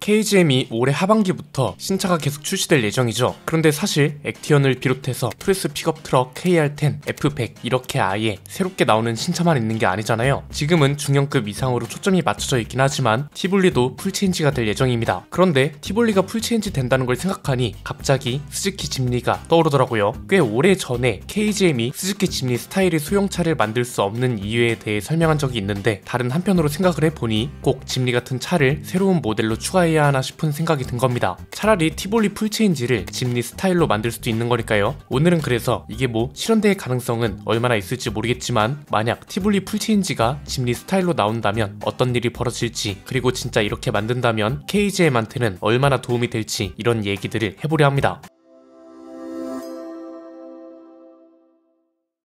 KGM이 올해 하반기부터 신차가 계속 출시될 예정이죠. 그런데 사실 액티언을 비롯해서 프레스 픽업 트럭 KR10, F100 이렇게 아예 새롭게 나오는 신차만 있는 게 아니잖아요. 지금은 중형급 이상으로 초점이 맞춰져 있긴 하지만 티볼리도 풀체인지가 될 예정입니다. 그런데 티볼리가 풀체인지 된다는 걸 생각하니 갑자기 스즈키 짐니가 떠오르더라고요. 꽤 오래 전에 KGM이 스즈키 짐니 스타일의 소형차를 만들 수 없는 이유에 대해 설명한 적이 있는데, 다른 한편으로 생각을 해보니 꼭 짐니 같은 차를 새로운 모델로 추가해야 하나 싶은 생각이 든 겁니다. 차라리 티볼리 풀체인지를 짐니 스타일로 만들 수도 있는 거니까요. 오늘은 그래서 이게 뭐 실현될 가능성은 얼마나 있을지 모르겠지만, 만약 티볼리 풀체인지가 짐니 스타일로 나온다면 어떤 일이 벌어질지, 그리고 진짜 이렇게 만든다면 KGM한테는 얼마나 도움이 될지, 이런 얘기들을 해보려 합니다.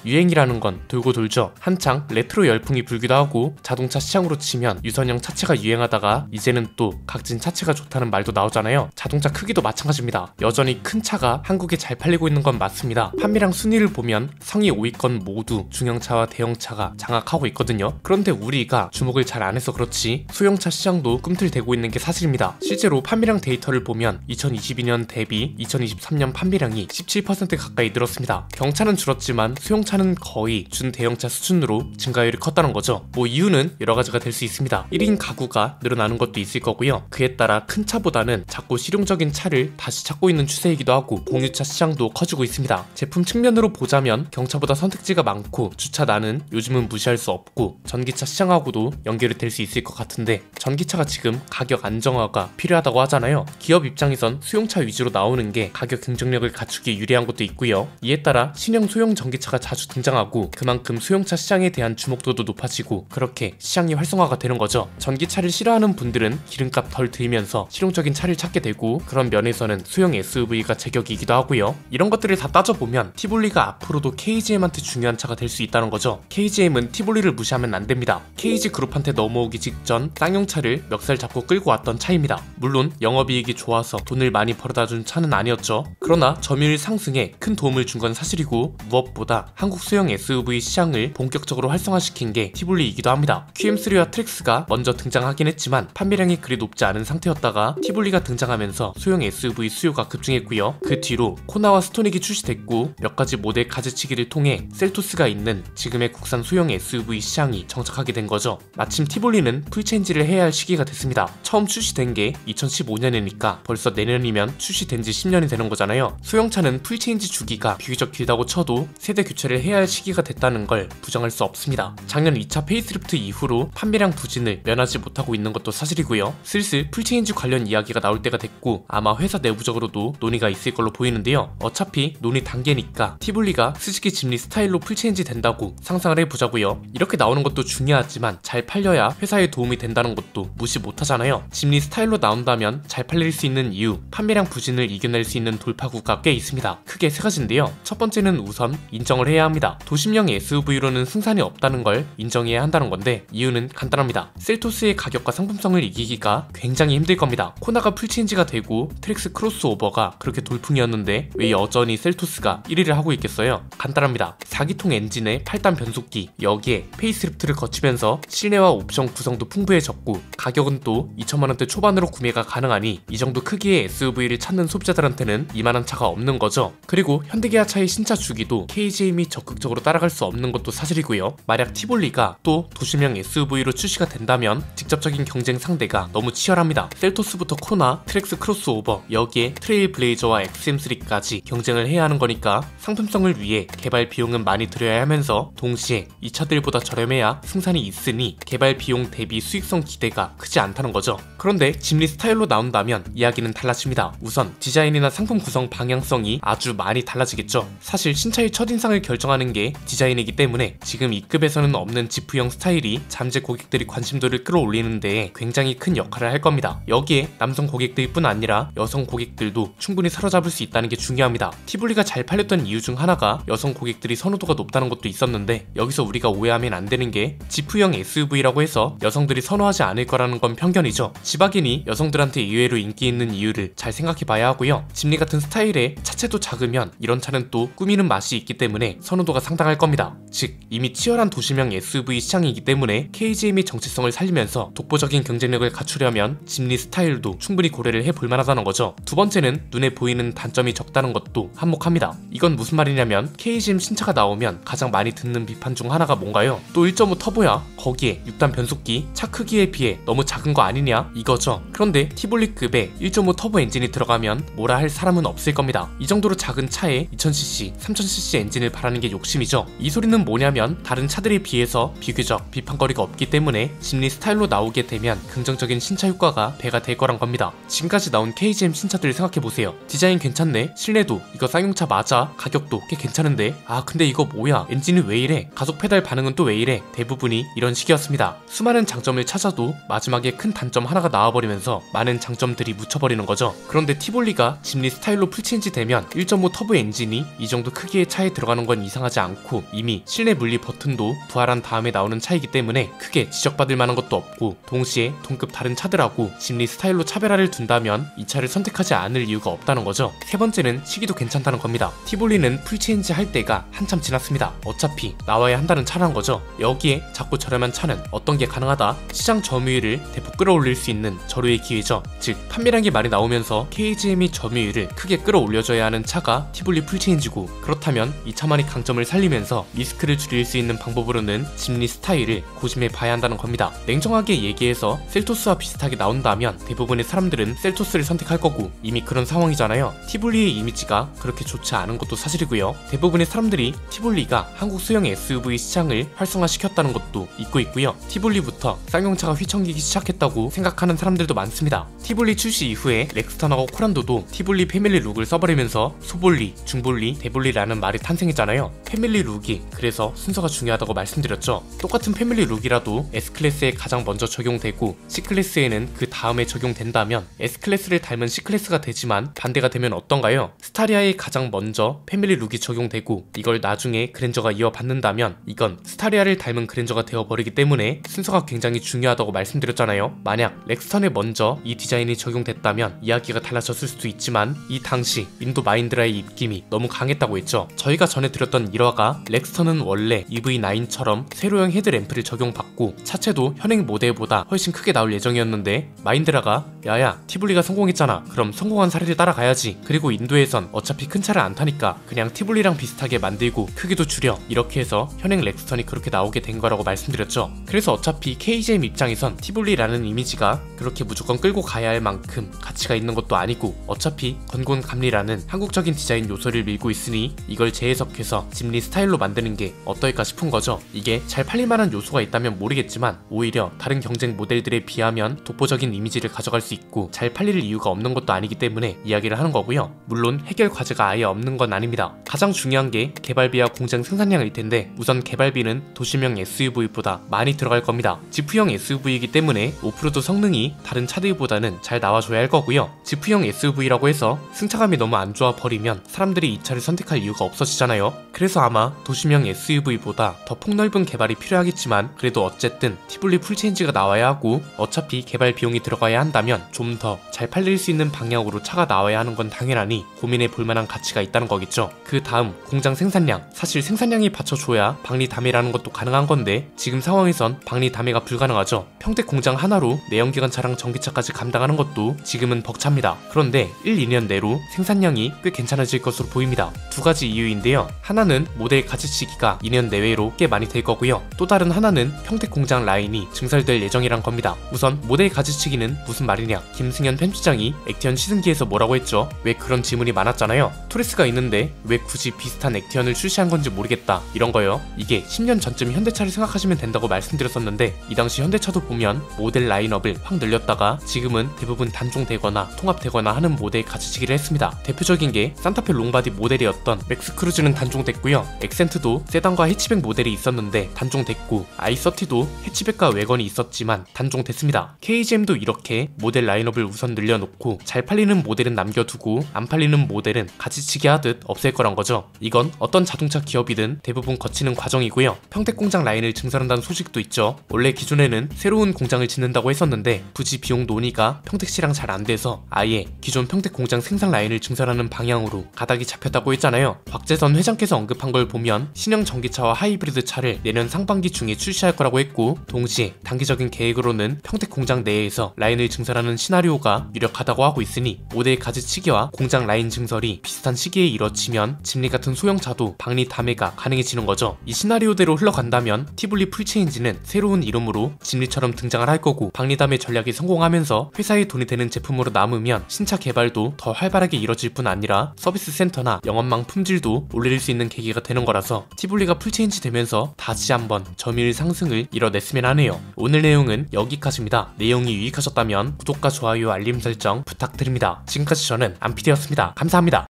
유행이라는 건 돌고 돌죠. 한창 레트로 열풍이 불기도 하고, 자동차 시장으로 치면 유선형 차체가 유행하다가 이제는 또 각진 차체가 좋다는 말도 나오잖아요. 자동차 크기도 마찬가지입니다. 여전히 큰 차가 한국에 잘 팔리고 있는 건 맞습니다. 판매량 순위를 보면 상위 5위권 모두 중형차와 대형차가 장악하고 있거든요. 그런데 우리가 주목을 잘 안 해서 그렇지 소형차 시장도 꿈틀대고 있는 게 사실입니다. 실제로 판매량 데이터를 보면 2022년 대비 2023년 판매량이 17% 가까이 늘었습니다. 경차는 줄었지만 소형차 는 거의 준대형차 수준으로 증가율이 컸다는 거죠. 뭐 이유는 여러 가지가 될 수 있습니다. 1인 가구가 늘어나는 것도 있을 거고요. 그에 따라 큰 차보다는 작고 실용적인 차를 다시 찾고 있는 추세이기도 하고, 공유차 시장도 커지고 있습니다. 제품 측면으로 보자면 경차보다 선택지가 많고 주차난은 요즘은 무시할 수 없고, 전기차 시장하고도 연결이 될 수 있을 것 같은데, 전기차가 지금 가격 안정화가 필요하다고 하잖아요. 기업 입장에선 수용차 위주로 나오는 게 가격 경쟁력을 갖추기에 유리한 것도 있고요. 이에 따라 신형 소형 전기차가 자주 등장하고, 그만큼 소형차 시장에 대한 주목도도 높아지고, 그렇게 시장이 활성화가 되는 거죠. 전기차를 싫어하는 분들은 기름값 덜 들면서 실용적인 차를 찾게 되고, 그런 면에서는 소형 SUV가 제격이기도 하고요. 이런 것들을 다 따져보면 티볼리가 앞으로도 KGM한테 중요한 차가 될 수 있다는 거죠. KGM은 티볼리를 무시하면 안 됩니다. KG 그룹한테 넘어오기 직전 쌍용차를 멱살 잡고 끌고 왔던 차입니다. 물론 영업이익이 좋아서 돈을 많이 벌어다 준 차는 아니었죠. 그러나 점유율 상승에 큰 도움을 준 건 사실이고, 무엇보다 한국 소형 SUV 시장을 본격적으로 활성화시킨 게 티볼리이기도 합니다. QM3와 트랙스가 먼저 등장하긴 했지만 판매량이 그리 높지 않은 상태였다가 티볼리가 등장하면서 소형 SUV 수요가 급증했고요. 그 뒤로 코나와 스토닉이 출시됐고, 몇 가지 모델 가지치기를 통해 셀토스가 있는 지금의 국산 소형 SUV 시장이 정착하게 된 거죠. 마침 티볼리는 풀체인지를 해야 할 시기가 됐습니다. 처음 출시된 게 2015년이니까 벌써 내년이면 출시된 지 10년이 되는 거잖아요. 소형차는 풀체인지 주기가 비교적 길다고 쳐도 세대 교체를 해야 할 시기가 됐다는 걸 부정할 수 없습니다. 작년 2차 페이스리프트 이후로 판매량 부진을 면하지 못하고 있는 것도 사실이고요. 슬슬 풀체인지 관련 이야기가 나올 때가 됐고, 아마 회사 내부적으로도 논의가 있을 걸로 보이는데요. 어차피 논의 단계니까 티볼리가 스즈키 짐니 스타일로 풀체인지 된다고 상상을 해보자고요. 이렇게 나오는 것도 중요하지만 잘 팔려야 회사에 도움이 된다는 것도 무시 못하잖아요. 짐니 스타일로 나온다면 잘 팔릴 수 있는 이유, 판매량 부진을 이겨낼 수 있는 돌파구가 꽤 있습니다. 크게 세 가지인데요. 첫 번째는 우선 인정을 해야 합니다. 도심형 SUV로는 승산이 없다는 걸 인정해야 한다는 건데, 이유는 간단합니다. 셀토스의 가격과 상품성을 이기기가 굉장히 힘들 겁니다. 코나가 풀체인지가 되고 트랙스 크로스오버가 그렇게 돌풍이었는데 왜 여전히 셀토스가 1위를 하고 있겠어요? 간단합니다. 4기통 엔진에 8단 변속기, 여기에 페이스리프트를 거치면서 실내화 옵션 구성도 풍부해졌고, 가격은 또 2천만원대 초반으로 구매가 가능하니 이 정도 크기의 SUV를 찾는 소비자들한테는 이만한 차가 없는 거죠. 그리고 현대기아차의 신차 주기도 KGM이 적극적으로 따라갈 수 없는 것도 사실이고요. 만약 티볼리가 또 도심형 SUV로 출시가 된다면 직접적인 경쟁 상대가 너무 치열합니다. 셀토스부터 코나, 트랙스 크로스오버, 여기에 트레일 블레이저와 XM3까지 경쟁을 해야 하는 거니까 상품성을 위해 개발 비용은 많이 들여야 하면서, 동시에 이 차들보다 저렴해야 승산이 있으니 개발 비용 대비 수익성 기대가 크지 않다는 거죠. 그런데 짐니 스타일로 나온다면 이야기는 달라집니다. 우선 디자인이나 상품 구성 방향성이 아주 많이 달라지겠죠. 사실 신차의 첫인상을 결정하는 게 디자인이기 때문에 지금 이 급에서는 없는 지프형 스타일이 잠재 고객들의 관심도를 끌어올리는 데에 굉장히 큰 역할을 할 겁니다. 여기에 남성 고객들뿐 아니라 여성 고객들도 충분히 사로잡을 수 있다는 게 중요합니다. 티볼리가 잘 팔렸던 이유 중 하나가 여성 고객들이 선호도가 높다는 것도 있었는데, 여기서 우리가 오해하면 안 되는 게 지프형 SUV라고 해서 여성들이 선호하지 않을 거라는 건 편견이죠. 지바겐이 여성들한테 의외로 인기 있는 이유를 잘 생각해 봐야 하고요. 짐니 같은 스타일의 차체도 작으면 이런 차는 또 꾸미는 맛이 있기 때문에 선호도가 상당할 겁니다. 즉 이미 치열한 도시명 SUV 시장이기 때문에 KGM이 정체성을 살리면서 독보적인 경쟁력을 갖추려면 짐니 스타일도 충분히 고려를 해볼 만하다는 거죠. 두 번째는 눈에 보이는 단점이 적다는 것도 한몫합니다. 이건 무슨 말이냐면 KGM 신차가 나오면 가장 많이 듣는 비판 중 하나가 뭔가요? 또 1.5 터보야? 거기에 6단 변속기, 차 크기에 비해 너무 작은 거 아니냐? 이거죠. 그런데 티볼리급의 1.5 터보 엔진이 들어가면 뭐라 할 사람은 없을 겁니다. 이 정도로 작은 차에 2000cc, 3000cc 엔진을 바라는 게 욕심이죠. 이 소리는 뭐냐면 다른 차들에 비해서 비교적 비판거리가 없기 때문에 짐니 스타일로 나오게 되면 긍정적인 신차 효과가 배가 될 거란 겁니다. 지금까지 나온 KGM 신차들 생각해보세요. 디자인 괜찮네? 실내도 이거 쌍용차 맞아? 가격도 꽤 괜찮은데? 아 근데 이거 뭐야? 엔진이 왜 이래? 가속 페달 반응은 또 왜 이래? 대부분이 이런 식이었습니다. 수많은 장점을 찾아도 마지막에 큰 단점 하나가 나와버리면서 많은 장점들이 묻혀버리는 거죠. 그런데 티볼리가 짐니 스타일로 풀체인지 되면 1.5 터보 엔진이 이 정도 크기의 차에 들어가는 건 이상하지 않고 이미 실내 분리 버튼도 부활한 다음에 나오는 차이기 때문에 크게 지적받을 만한 것도 없고 동시에 동급 다른 차들하고 짐니 스타일로 차별화를 둔다면 이 차를 선택하지 않을 이유가 없다는 거죠. 세 번째는 시기도 괜찮다는 겁니다. 티볼리는 풀체인지 할 때가 한참 지났습니다. 어차피 나와야 한다는 차란 거죠. 여기에 작고 저렴한 차는 어떤 게 가능하다? 시장 점유율을 대폭 끌어올릴 수 있는 절호의 기회죠. 즉 판매량이 많이 나오면서 KGM이 점유율을 크게 끌어올려줘야 하는 차가 티볼리 풀체인지고 그렇다면 이 차만의 강점을 살리면서 리스크를 줄일 수 있는 방법으로는 짐니 스타일을 고심해 봐야 한다는 겁니다. 냉정하게 얘기해서 셀토스와 비슷하게 나온다면 대부분의 사람들은 셀토스를 선택할 거고 이미 그런 상황이잖아요. 티볼리의 이미지가 그렇게 좋지 않은 것도 사실이고요. 대부분의 사람들이 티볼리가 한국 소형 SUV 시장을 활성화시켰다는 것도 잊고 있고요. 티볼리부터 쌍용차가 휘청기기 시작했다고 생각하는 사람들도 많습니다. 티볼리 출시 이후에 렉스턴하고 코란도도 티볼리 패밀리 룩을 써버리면서 소볼리, 중볼리, 대볼리라는 말이 탄생했잖아요. 패밀리 룩이 그래서 순서가 중요하다고 말씀드렸죠. 똑같은 패밀리 룩이라도 S클래스에 가장 먼저 적용되고 C클래스에는 그 다음에 적용된다면 S클래스를 닮은 C클래스가 되지만 반대가 되면 어떤가요? 스타리아에 가장 먼저 패밀리 룩이 적용되고 이걸 나중에 그랜저가 이어받는다면 이건 스타리아를 닮은 그랜저가 되어버리기 때문에 순서가 굉장히 중요하다고 말씀드렸잖아요. 만약 렉스턴에 먼저 이 디자인이 적용됐다면 이야기가 달라졌을 수도 있지만 이 당시 인도 마인드라의 입김이 너무 강했다고 했죠. 저희가 전에 드렸던 일화가 렉스턴은 원래 EV9처럼 세로형 헤드램프를 적용받고 차체도 현행 모델보다 훨씬 크게 나올 예정이었는데 마인드라가 야야 티볼리가 성공했잖아. 그럼 성공한 사례를 따라가야지. 그리고 인도에선 어차피 큰 차를 안 타니까 그냥 티볼리랑 비슷하게 만들고 크기도 줄여. 이렇게 해서 현행 렉스턴이 그렇게 나오게 된 거라고 말씀드렸죠. 그래서 어차피 KGM 입장에선 티볼리라는 이미지가 그렇게 무조건 끌고 가야 할 만큼 가치가 있는 것도 아니고 어차피 건곤감리라는 한국적인 디자인 요소를 밀고 있으니 이걸 재해석해서 짐니 스타일로 만드는 게 어떨까 싶은 거죠. 이게 잘 팔릴만한 요소가 있다면 모르겠지만 오히려 다른 경쟁 모델들에 비하면 독보적인 이미지를 가져갈 수 있고 잘 팔릴 이유가 없는 것도 아니기 때문에 이야기를 하는 거고요. 물론 해결 과제가 아예 없는 건 아닙니다. 가장 중요한 게 개발비와 공장 생산량일 텐데 우선 개발비는 도시명 SUV보다 많이 들어갈 겁니다. 지프형 SUV이기 때문에 오프로드 성능이 다른 차들보다는 잘 나와줘야 할 거고요. 지프형 SUV라고 해서 승차감이 너무 안 좋아 버리면 사람들이 이 차를 선택할 이유가 없어지잖아요. 그래서 아마 도시명 SUV보다 더 폭넓은 개발이 필요하겠지만 그래도 어쨌든 티볼리 풀체인지가 나와야 하고 어차피 개발 비용이 들어가야 한다면 좀 더 잘 팔릴 수 있는 방향으로 차가 나와야 하는 건 당연하니 고민해 볼 만한 가치가 있다는 거겠죠. 그 다음 공장 생산량. 사실 생산량이 받쳐줘야 박리 다매라는 것도 가능한 건데 지금 상황에선 박리 다매가 불가능하죠. 평택 공장 하나로 내연기관차랑 전기차까지 감당하는 것도 지금은 벅찹니다. 그런데 1, 2년 내로 생산량이 꽤 괜찮아질 것으로 보입니다. 두 가지 이유인데요. 하나는 모델 가지치기가 2년 내외로 꽤 많이 될 거고요. 또 다른 하나는 평택 공장 라인이 증설될 예정이란 겁니다. 우선 모델 가지치기는 무슨 말이냐. 김승현 편집장이 액티언 시승기에서 뭐라고 했죠? 왜 그런 질문이 많았잖아요. 토레스가 있는데 왜 굳이 비슷한 액티언을 출시한 건지 모르겠다 이런 거요. 이게 10년 전쯤 현대차를 생각하시면 된다고 말씀드렸었는데 이 당시 현대차도 보면 모델 라인업을 확 늘렸다가 지금은 대부분 단종되거나 통합되거나 하는 모델 가지치기를 했습니다. 대표적인 게 산타페 롱바디 모델이었던 맥스크루즈는 단종됐고요. 엑센트도 세단과 해치백 모델이 있었는데 단종됐고 i30도 해치백과 외건이 있었지만 단종됐습니다. KGM도 이렇게 모델 라인업을 우선 늘려놓고 잘 팔리는 모델은 남겨두고 안 팔리는 모델은 가지치기 하듯 없앨 거란 거죠. 이건 어떤 자동차 기업이든 대부분 거치는 과정이고요. 평택 공장 라인을 증설한다는 소식도 있죠. 원래 기존에는 새로운 공장을 짓는다고 했었는데 부지 비용 논의가 평택시랑 잘 안 돼서 아예 기존 평택 공장 생산 라인을 증설하는 방향으로 가닥이 잡혔다고 했잖아요. 곽재선 회장께서 언급한 걸 보면 신형 전기차와 하이브리드 차를 내년 상반기 중에 출시할 거라고 했고, 동시에 단기적인 계획으로는 평택 공장 내에서 라인을 증설하는 시나리오가 유력하다고 하고 있으니 모델 가지치기와 공장 라인 증설이 비슷한 시기에 이뤄지면 짐리 같은 소형차도 박리 다매가 가능해지는 거죠. 이 시나리오대로 흘러간다면 티블리 풀체인지는 새로운 이름으로 짐리처럼 등장을 할 거고, 박리 다매 전략이 성공하면서 회사에 돈이 되는 제품으로 남으면 신차 개발도 더 활발하게 이뤄질 뿐 아니라 서비스 센터나 영업망 품질도 올릴 수 있는 계기가 되는 거라서 티블리가 풀체인지 되면서 다시 한번 점유율 상승을 이뤄냈으면 하네요. 오늘 내용은 여기까지입니다. 내용이 유익하셨다면 구독과 좋아요, 알림 설정 부탁드립니다. 지금까지 저는 안피디였습니다. 감사합니다.